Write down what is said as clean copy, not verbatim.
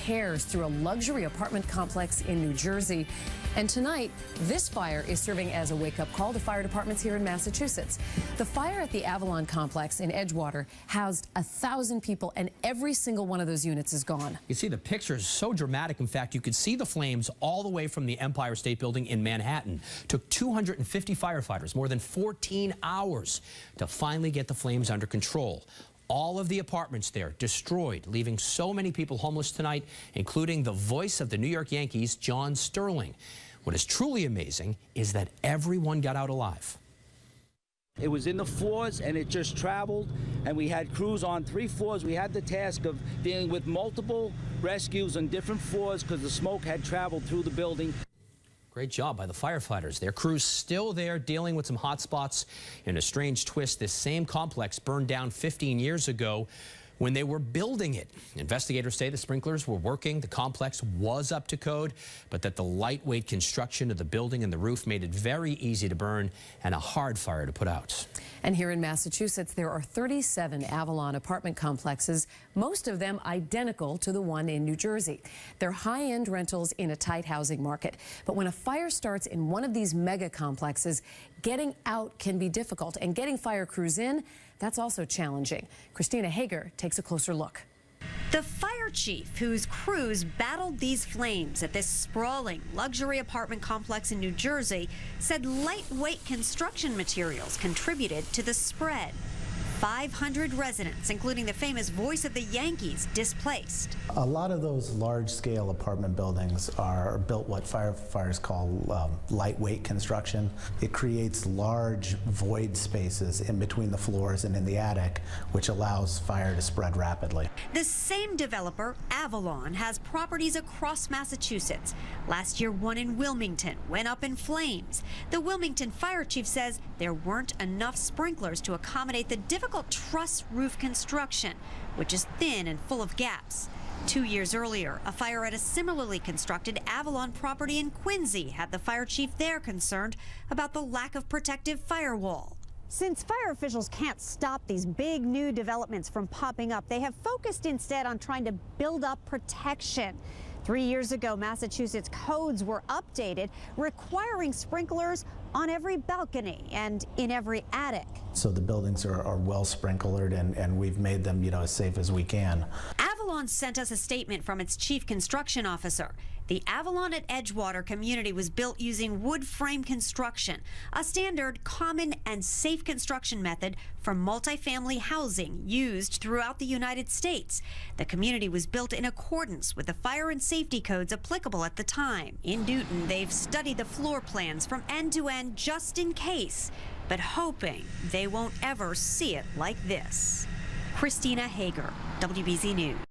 tears through a luxury apartment complex in New Jersey. And tonight, this fire is serving as a wake-up call to fire departments here in Massachusetts. The fire at the Avalon complex in Edgewater housed 1,000 people, and every single one of those units is gone. You see, the picture is so dramatic. In fact, you could see the flames all the way from the Empire State Building in Manhattan. Took 250 firefighters, more than 14 hours to finally get the flames under control. All of the apartments there destroyed, leaving so many people homeless tonight, including the voice of the New York Yankees, John Sterling. What is truly amazing is that everyone got out alive. It was in the floors and it just traveled, and we had crews on 3 floors. We had the task of dealing with multiple rescues on different floors because the smoke had traveled through the building. Great job by the firefighters. Their crew's still there dealing with some hot spots. In a strange twist, this same complex burned down 15 years ago when they were building it. Investigators say the sprinklers were working, the complex was up to code, but that the lightweight construction of the building and the roof made it very easy to burn and a hard fire to put out. And here in Massachusetts, there are 37 Avalon apartment complexes, most of them identical to the one in New Jersey. They're high-end rentals in a tight housing market. But when a fire starts in one of these mega complexes, getting out can be difficult, and getting fire crews in, that's also challenging. Christina Hager takes a closer look. The fire chief whose crews battled these flames at this sprawling luxury apartment complex in New Jersey said lightweight construction materials contributed to the spread. 500 residents, including the famous voice of the Yankees, displaced. A lot of those large-scale apartment buildings are built what firefighters call lightweight construction. It creates large void spaces in between the floors and in the attic, which allows fire to spread rapidly. The same developer, Avalon, has properties across Massachusetts. Last year, one in Wilmington went up in flames. The Wilmington fire chief says there weren't enough sprinklers to accommodate the difficult truss roof construction, which is thin and full of gaps. 2 years earlier, a fire at a similarly constructed Avalon property in Quincy had the fire chief there concerned about the lack of protective firewall. Since fire officials can't stop these big new developments from popping up, they have focused instead on trying to build up protection. 3 years ago, Massachusetts codes were updated, requiring sprinklers on every balcony and in every attic. So the buildings are well sprinklered, and we've made them, as safe as we can. Avalon sent us a statement from its chief construction officer. The Avalon at Edgewater community was built using wood frame construction, a standard, common, and safe construction method for multifamily housing used throughout the United States. The community was built in accordance with the fire and safety codes applicable at the time. In Newton, they've studied the floor plans from end to end just in case, but hoping they won't ever see it like this. Christina Hager, WBZ News.